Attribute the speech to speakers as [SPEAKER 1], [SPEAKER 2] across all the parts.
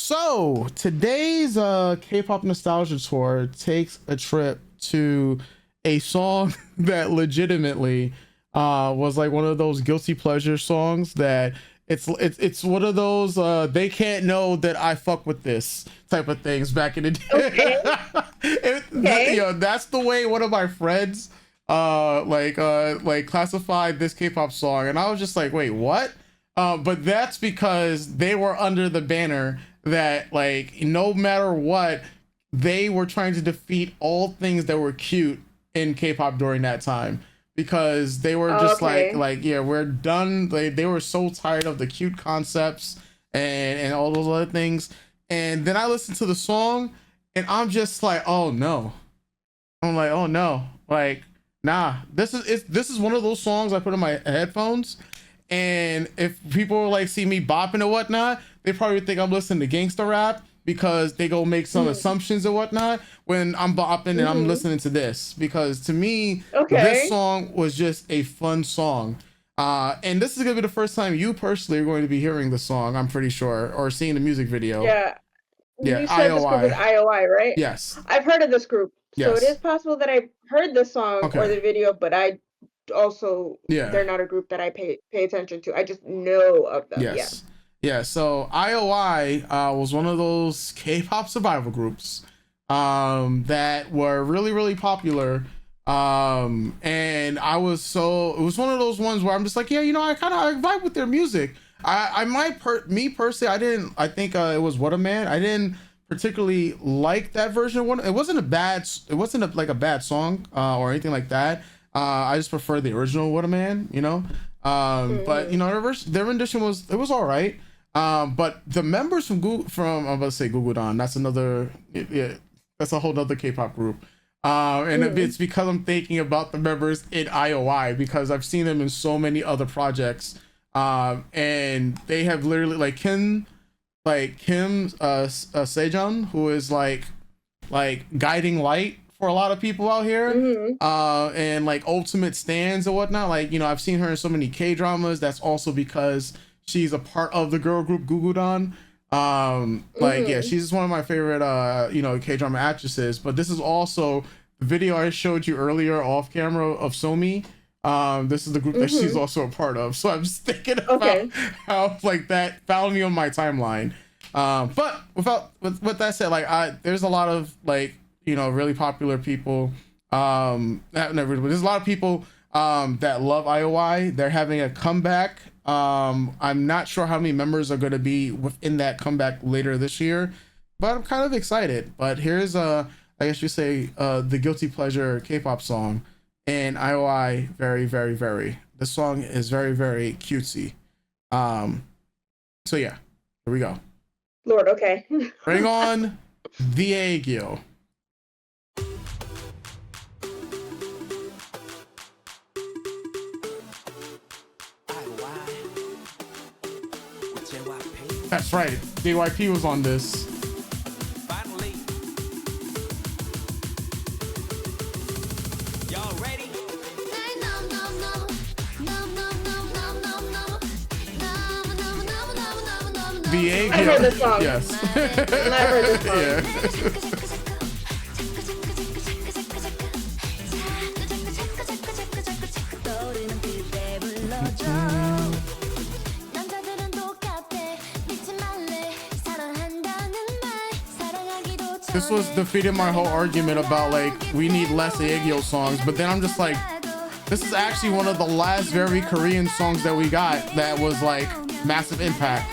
[SPEAKER 1] So today's K-pop nostalgia tour takes a trip to a song that legitimately was like one of those guilty pleasure songs that it's one of those they can't know that I fuck with this type of things back in the day.
[SPEAKER 2] Okay. Okay.
[SPEAKER 1] You know, that's the way one of my friends like classified this K-pop song, and I was just like, wait, what? But that's because they were under the banner that, like, no matter what, they were trying to defeat all things that were cute in K-pop during that time, because they were just like, yeah, we're done. They were so tired of the cute concepts and all those other things. And then I listened to the song and I'm just like, oh no. I'm like, oh no. Like, nah, this is one of those songs I put in my headphones, and if people like see me bopping or whatnot, they probably think I'm listening to gangsta rap, because they go make some assumptions or whatnot when I'm bopping and I'm listening to this, because to me, this song was just a fun song. And this is gonna be the first time you personally are going to be hearing the song, I'm pretty sure, or seeing the music video.
[SPEAKER 2] Yeah.
[SPEAKER 1] Yeah,
[SPEAKER 2] you said this group is IOI, right?
[SPEAKER 1] Yes.
[SPEAKER 2] I've heard of this group. So
[SPEAKER 1] Yes.
[SPEAKER 2] it is possible that I heard the song or the video, but I also, they're not a group that I pay attention to. I just know of them.
[SPEAKER 1] Yes. Yeah. So IOI was one of those K-pop survival groups that were really, really popular. And it was one of those ones where I'm just like, yeah, you know, I vibe with their music. Me personally, I think it was What a Man. I didn't particularly like that version of one. It wasn't a bad song or anything like that. I just prefer the original What a Man, you know. But you know, their rendition was all right. But the members from I'm about to say Gugudan, that's another, that's a whole nother K-pop group. And it's because I'm thinking about the members in IOI, because I've seen them in so many other projects. And they have literally Kim Sejong, who is like guiding light for a lot of people out here, and like ultimate stands and whatnot. Like, you know, I've seen her in so many K-dramas. That's also because she's a part of the girl group Gugudan. Yeah, she's one of my favorite you know, K-drama actresses. But this is also the video I showed you earlier off camera of Somi. This is the group that she's also a part of. So I'm just thinking about how like that found me on my timeline. But with that said, like there's a lot of, like, you know, really popular people. There's a lot of people that love IOI. They're having a comeback. I'm not sure how many members are going to be within that comeback later this year, but I'm kind of excited. But here's I guess you say the guilty pleasure K-pop song. And IOI, very, very, very. This song is very, very cutesy. So yeah, here we go.
[SPEAKER 2] Lord, okay.
[SPEAKER 1] Bring on the Aegyo. That's right, JYP was on this. The Aegyo.
[SPEAKER 2] I heard this song.
[SPEAKER 1] Yes.
[SPEAKER 2] I heard this song.
[SPEAKER 1] Yeah. This was defeating my whole argument about, like, we need less Aegyo songs, but then I'm just like, this is actually one of the last very Korean songs that we got that was like massive impact.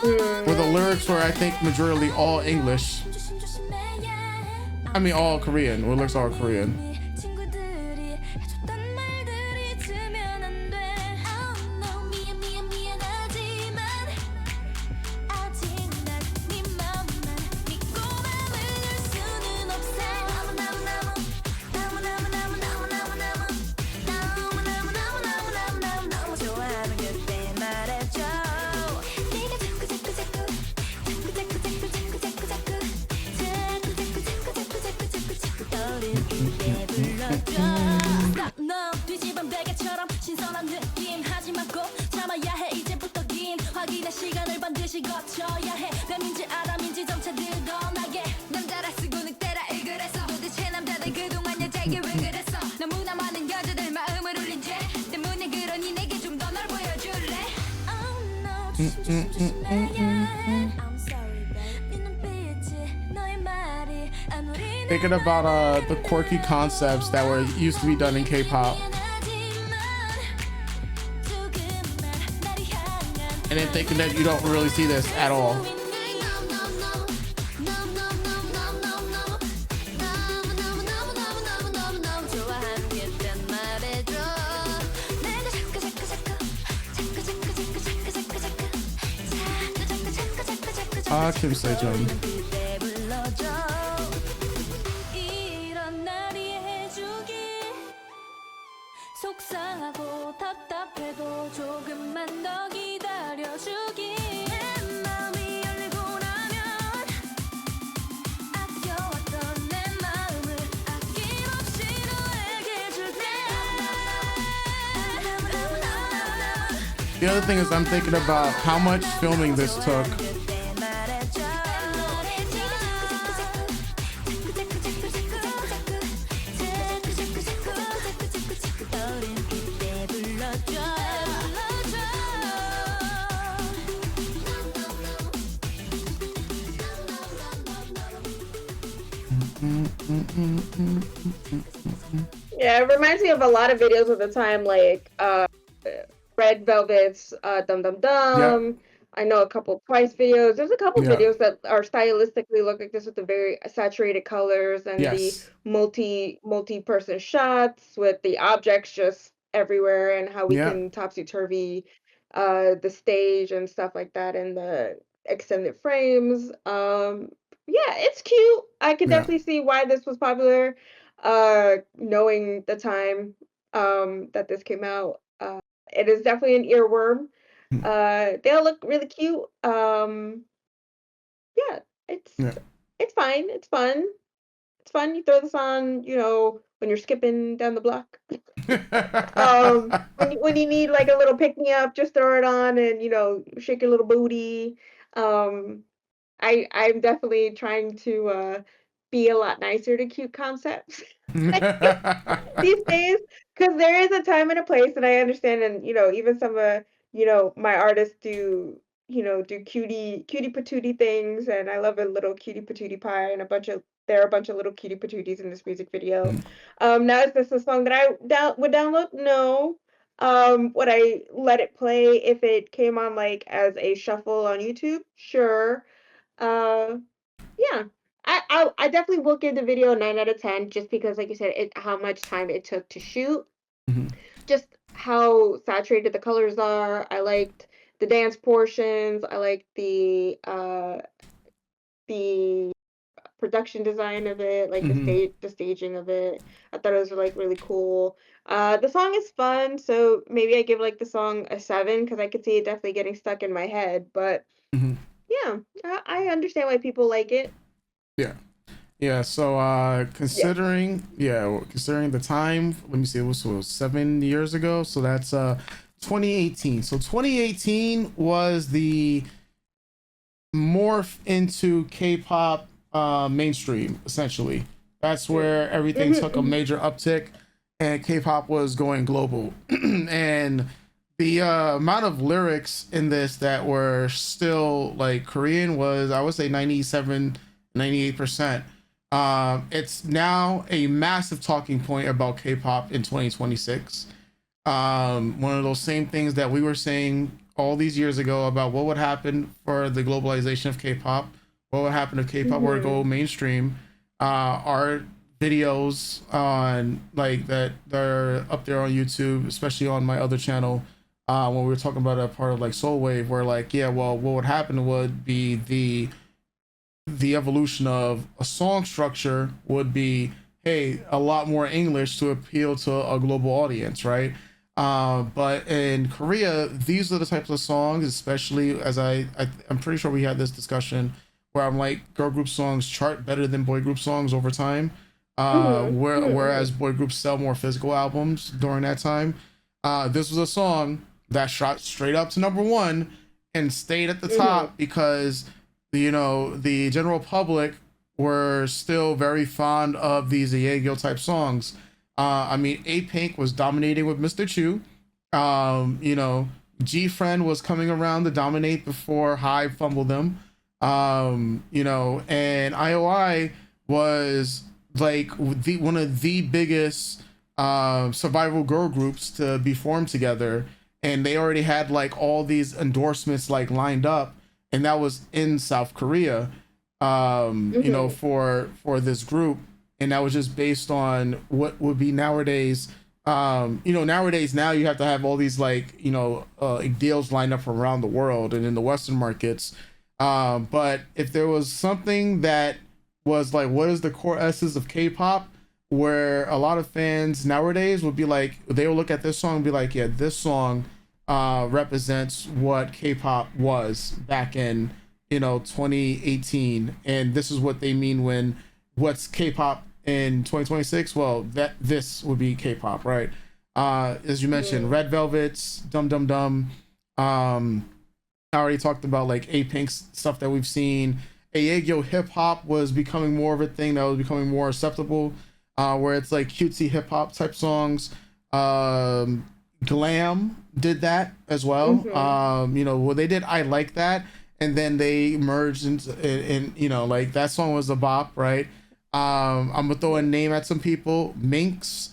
[SPEAKER 1] Where the lyrics were, I think, majority all English. I mean, all Korean. The lyrics are Korean.
[SPEAKER 3] 시간을 반드시 거쳐야 해. 뱀인지 아람인지
[SPEAKER 1] Thinking about the quirky concepts that were used to be done in K-pop, and then thinking that you don't really see this at all. Kim Sejong. The other thing is I'm thinking about how much filming this took.
[SPEAKER 2] Yeah, it reminds me of a lot of videos at the time, like Red Velvet's Dum Dum Dum. Yep. I know a couple Twice videos. There's a couple videos that are stylistically look like this with the very saturated colors and the multi-person shots with the objects just everywhere and how we can topsy-turvy the stage and stuff like that and the extended frames. Yeah, it's cute. I could definitely see why this was popular, knowing the time that this came out. It is definitely an earworm. They all look really cute. Yeah, it's fine. It's fun. It's fun. You throw this on, you know, when you're skipping down the block. When you need like a little pick me up, just throw it on and you know shake your little booty. I'm definitely trying to be a lot nicer to cute concepts these days because there is a time and a place, and I understand, and you know, even some you know my artists do do cutie patootie things, and I love a little cutie patootie pie and there are a bunch of little cutie patooties in this music video. Now is this a song that I would download? No. Would I let it play if it came on like as a shuffle on YouTube? Sure. Uh, yeah. I definitely will give the video a 9 out of 10 just because, like you said, how much time it took to shoot. Just how saturated the colors are. I liked the dance portions. I liked the production design of it, like the staging of it. I thought it was like really cool. The song is fun, so maybe I give like the song a 7 because I could see it definitely getting stuck in my head. But yeah, I understand why people like it.
[SPEAKER 1] Yeah. So considering considering the time, let me see, it was 7 years ago. So that's 2018. So 2018 was the morph into K-pop mainstream, essentially. That's where everything took a major uptick and K-pop was going global. And the amount of lyrics in this that were still like Korean was, I would say, 98%. It's now a massive talking point about K-pop in 2026. One of those same things that we were saying all these years ago about what would happen for the globalization of K-pop, what would happen if K-pop were to go mainstream. Our videos on like that are up there on YouTube, especially on my other channel, when we were talking about a part of like Soul Wave, where like, yeah, well, what would happen would be the evolution of a song structure would be, hey, a lot more English to appeal to a global audience, right? But in Korea, these are the types of songs, especially as I'm pretty sure we had this discussion where I'm like, girl group songs chart better than boy group songs over time. Whereas boy groups sell more physical albums during that time. This was a song that shot straight up to #1 and stayed at the top because, you know, the general public were still very fond of these Aegyo type songs. I mean, A Pink was dominating with Mr. Chu. You know, G Friend was coming around to dominate before Hive fumbled them. You know, and IOI was like one of the biggest survival girl groups to be formed together, and they already had like all these endorsements like lined up, and that was in South Korea. You know,
[SPEAKER 2] Mm-hmm.
[SPEAKER 1] for this group, and that was just based on what would be nowadays. You know, nowadays now you have to have all these like deals lined up from around the world and in the Western markets. But if there was something that was like, what is the core essence of K-pop, where a lot of fans nowadays would be like, they will look at this song and be like, yeah, this song represents what K-pop was back in 2018, and this is what they mean when what's K-pop in 2026. Well, that this would be K-pop, right? As you mentioned,
[SPEAKER 2] Mm.
[SPEAKER 1] Red Velvet's Dum Dum Dum. I already talked about like A Pink's stuff that we've seen. Aegyo hip hop was becoming more of a thing that was becoming more acceptable, where it's like cutesy hip hop type songs. Glam did that as well.
[SPEAKER 2] Mm-hmm.
[SPEAKER 1] Well, they did I Like That, and then they merged into, and like that song was a bop, right? I'm gonna throw a name at some people. Minx.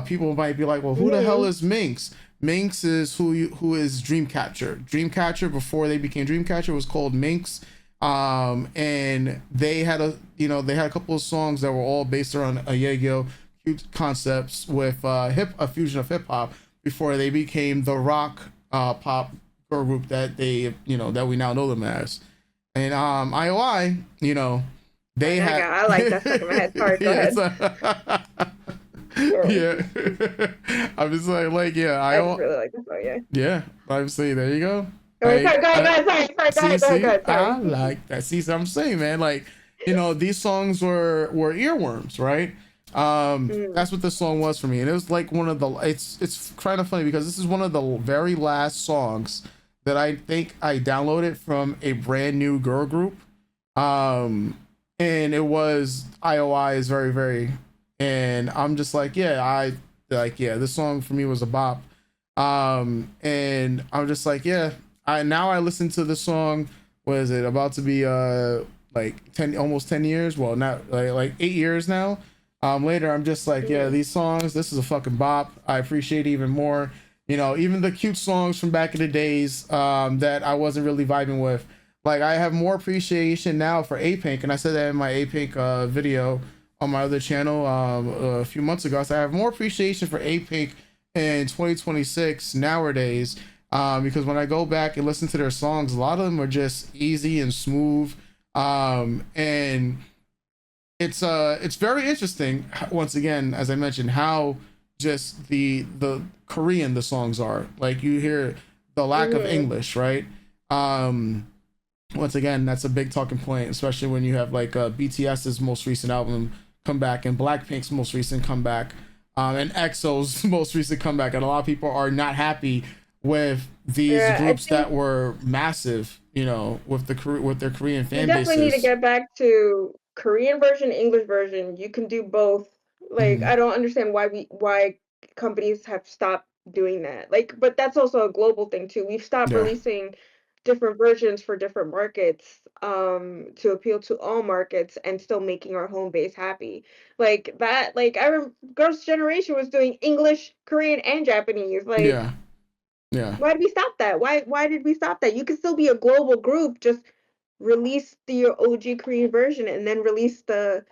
[SPEAKER 1] People might be like, well, who the hell
[SPEAKER 2] Mm-hmm.
[SPEAKER 1] is Minx? Minx is who is Dreamcatcher. Dreamcatcher before they became Dreamcatcher was called Minx. And they had a couple of songs that were all based around Aegyo cute concepts with a fusion of hip hop before they became the rock pop girl group that that we now know them as. And IOI, they had
[SPEAKER 2] I like that stuck in my head. Sorry, go
[SPEAKER 1] yeah,
[SPEAKER 2] ahead. Sorry.
[SPEAKER 1] yeah. I'm just like yeah,
[SPEAKER 2] I just really like this song, yeah.
[SPEAKER 1] yeah, obviously there you go.
[SPEAKER 2] Sorry,
[SPEAKER 1] Like
[SPEAKER 2] sorry, go ahead, go ahead, sorry,
[SPEAKER 1] see,
[SPEAKER 2] go
[SPEAKER 1] see,
[SPEAKER 2] ahead,
[SPEAKER 1] I
[SPEAKER 2] sorry.
[SPEAKER 1] like that. See, so I'm saying, man, like, these songs were earworms, right?
[SPEAKER 2] Mm.
[SPEAKER 1] That's what this song was for me, and it was like one of the. It's kind of funny because this is one of the very last songs that I think I downloaded from a brand new girl group. Um, and it was IOI is very very, and I'm just like, yeah, this song for me was a bop. And I'm just like, yeah, I listen to the song. What is it about to be like 10, almost 10 years? Well, not like 8 years now. Later, I'm just like, yeah,
[SPEAKER 2] Mm.
[SPEAKER 1] these songs, this is a fucking bop. I appreciate it even more. Even the cute songs from back in the days that I wasn't really vibing with. Like, I have more appreciation now for A Pink, and I said that in my A Pink video on my other channel a few months ago. So I have more appreciation for A Pink in 2026 nowadays, because when I go back and listen to their songs, a lot of them are just easy and smooth, and it's very interesting. Once again, as I mentioned, how just the Korean the songs are. Like, you hear the lack of
[SPEAKER 2] Mm-hmm.
[SPEAKER 1] English, right? Um, Once again, that's a big talking point, especially when you have like BTS's most recent album come back and Blackpink's most recent comeback, and EXO's most recent comeback, and a lot of people are not happy with these
[SPEAKER 2] Yeah, I
[SPEAKER 1] groups
[SPEAKER 2] think
[SPEAKER 1] that were massive, with their Korean
[SPEAKER 2] we
[SPEAKER 1] fan
[SPEAKER 2] definitely need to
[SPEAKER 1] bases.
[SPEAKER 2] get back to Korean version, English version. You can do both. Like,
[SPEAKER 1] Mm,
[SPEAKER 2] I don't understand why companies have stopped doing that. Like, but that's also a global thing too. We've stopped
[SPEAKER 1] yeah,
[SPEAKER 2] releasing different versions for different markets to appeal to all markets and still making our home base happy. Like that, like I remember Girls' Generation was doing English, Korean, and Japanese. Like,
[SPEAKER 1] yeah, yeah,
[SPEAKER 2] why did we stop that? Why did we stop that? You can still be a global group, just release the OG Korean version and then release the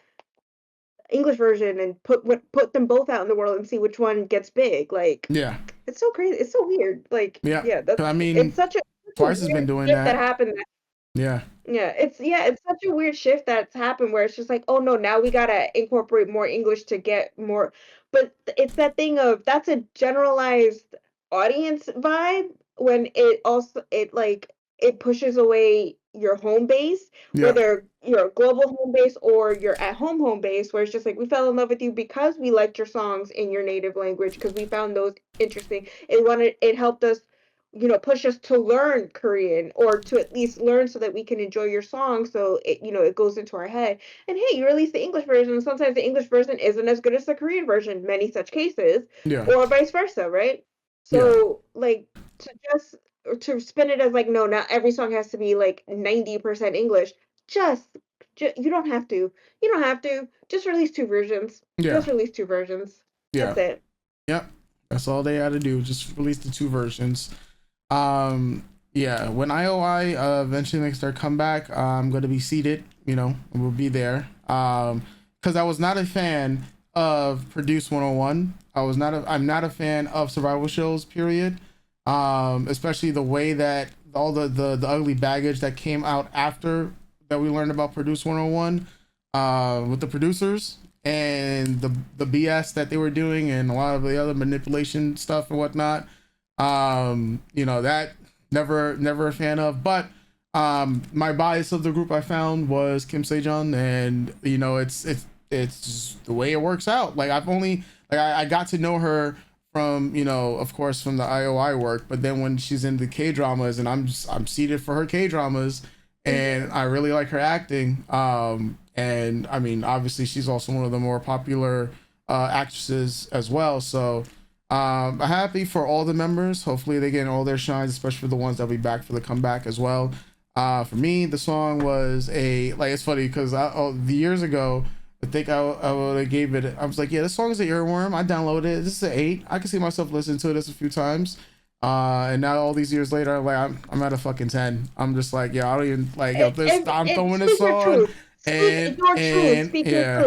[SPEAKER 2] English version and put them both out in the world and see which one gets big. Like,
[SPEAKER 1] yeah,
[SPEAKER 2] it's so crazy. It's so weird. Like,
[SPEAKER 1] yeah.
[SPEAKER 2] yeah,
[SPEAKER 1] 'Cause I
[SPEAKER 2] it's
[SPEAKER 1] mean,
[SPEAKER 2] such a
[SPEAKER 1] Twice has been
[SPEAKER 2] weird
[SPEAKER 1] doing
[SPEAKER 2] shift that
[SPEAKER 1] that.
[SPEAKER 2] happened.
[SPEAKER 1] Yeah,
[SPEAKER 2] It's such a weird shift that's happened where it's just like, oh no, now we gotta incorporate more English to get more. But it's that thing of that's a generalized audience vibe when it pushes away your home base,
[SPEAKER 1] yeah,
[SPEAKER 2] whether your global home base or your at home base, where it's just like we fell in love with you because we liked your songs in your native language because we found those interesting. It helped us push us to learn Korean, or to at least learn so that we can enjoy your song, so it goes into our head. And hey, you release the English version, and sometimes the English version isn't as good as the Korean version, many such cases,
[SPEAKER 1] Yeah.
[SPEAKER 2] or vice versa, right?
[SPEAKER 1] Yeah.
[SPEAKER 2] So, like, to just or to spin it as like, no, not every song has to be like 90% English. Just, you don't have to. You don't have to. Just release two versions.
[SPEAKER 1] Yeah.
[SPEAKER 2] Just release two versions.
[SPEAKER 1] Yeah.
[SPEAKER 2] That's it.
[SPEAKER 1] Yep. That's all they had to do. Just release the two versions. Yeah, when IOI eventually makes their comeback, I'm gonna be seated, we'll be there. Because I was not a fan of Produce 101. I'm not a fan of survival shows, period. Especially the way that all the ugly baggage that came out after that we learned about Produce 101, with the producers and the BS that they were doing and a lot of the other manipulation stuff and whatnot. That never a fan of. But my bias of the group I found was Kim Sejong, and it's just the way it works out. Like I got to know her from, of course, from the IOI work, but then when she's in the K dramas, and I'm seated for her K dramas, and I really like her acting. And I mean, obviously she's also one of the more popular actresses as well. So I'm happy for all the members. Hopefully they get all their shines, especially for the ones that'll be back for the comeback as well. For me, the song was it's funny because the years ago, I think I would have gave it. I was like, yeah, this song is an earworm. I downloaded it. This is an 8. I can see myself listening to this a few times. And now all these years later, I'm at a fucking 10. I'm just like, yeah, I don't even like. Yo, I'm throwing this on, and yeah,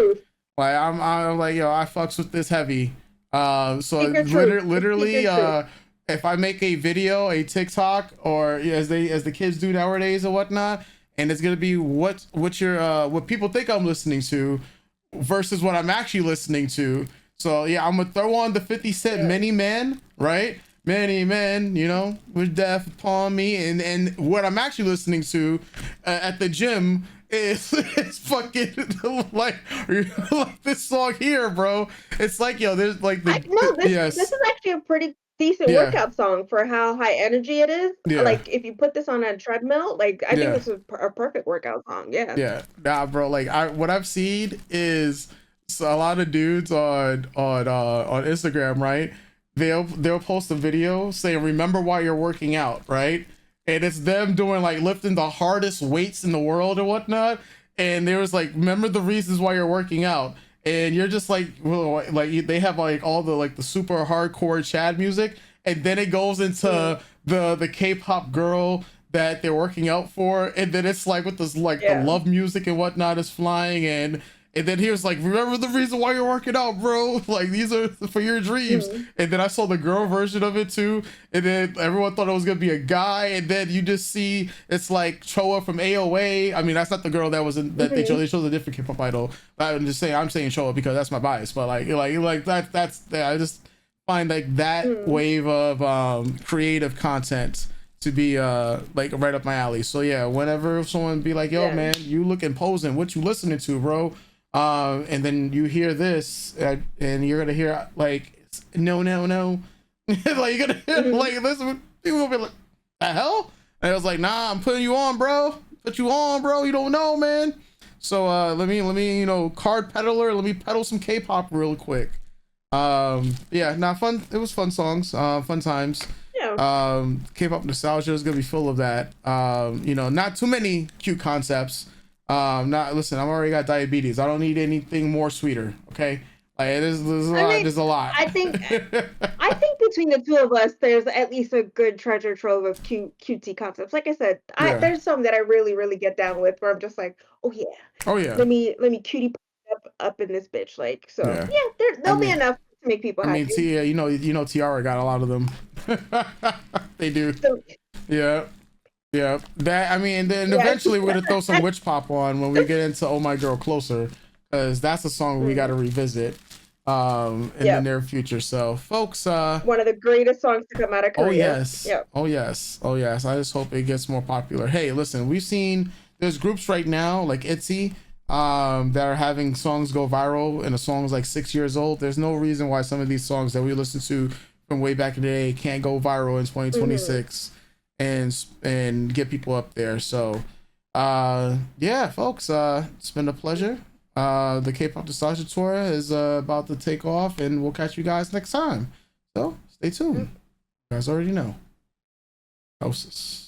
[SPEAKER 1] like I'm like, yo, I fucks with this heavy. So literally, if I make a video, a TikTok, or as the kids do nowadays or whatnot, and it's gonna be what people think I'm listening to versus what I'm actually listening to. So yeah, I'm gonna throw on the 50 Cent Many Men, right? Many men, with death upon me, and what I'm actually listening to at the gym is fucking like this song here, bro. It's like, yo, there's like
[SPEAKER 2] this is actually a pretty decent workout song for how high energy it is.
[SPEAKER 1] Yeah.
[SPEAKER 2] Like, if you put this on a treadmill, like, I think this is a perfect workout song.
[SPEAKER 1] Yeah. Nah, bro. Like, what I've seen is a lot of dudes on Instagram, right? They'll post a video saying, "Remember why you're working out," right? And it's them doing like lifting the hardest weights in the world or whatnot. And there was like, remember the reasons why you're working out. And you're just like, well, like they have like all the like the super hardcore Chad music, and then it goes into the K-pop girl that they're working out for, and then it's like with this like the love music and whatnot is flying, and then he was like, remember the reason why you're working out, bro? Like, these are for your dreams. And then I saw the girl version of it too, and then everyone thought it was gonna be a guy, and then you just see it's like Choa from AOA. I mean, that's not the girl that was in that they chose a different K-pop idol. But I'm saying Choa because that's my bias. But like that's I just find like that wave of creative content to be like right up my alley. So yeah, whenever someone be like, yo man, you look imposing, what you listening to, bro? And then you hear this, and you're gonna hear like no, like you're gonna hear like this. People will be like, the hell? And I was like, nah, I'm putting you on, bro. Put you on, bro. You don't know, man. So let me card peddler. Let me peddle some K-pop real quick. Yeah, fun. It was fun songs, fun times. Yeah. K-pop nostalgia is gonna be full of that. Not too many cute concepts. Listen, I've already got diabetes. I don't need anything more sweeter. Okay. Like there's a lot.
[SPEAKER 2] I think between the two of us, there's at least a good treasure trove of cutesy concepts. Like I said, there's some that I really, really get down with where I'm just like, oh yeah. Let me cutie up in this bitch. Like, so there'll be enough to make people happy.
[SPEAKER 1] I mean, Tiara got a lot of them. They do. So, yeah. Yeah, that, I mean, then eventually we're gonna throw some witch pop on when we get into Oh My Girl Closer, because that's a song we got to revisit in the near future. So folks,
[SPEAKER 2] one of the greatest songs to come out of Korea.
[SPEAKER 1] Oh yes. I just hope it gets more popular. Hey, listen, there's groups right now like ITZY that are having songs go viral, and a song's like 6 years old. There's no reason why some of these songs that we listen to from way back in the day can't go viral in 2026 and get people up there. So yeah, folks, it's been a pleasure. The K-pop nostalgia tour is about to take off, and we'll catch you guys next time. So stay tuned. You guys already know. Houses.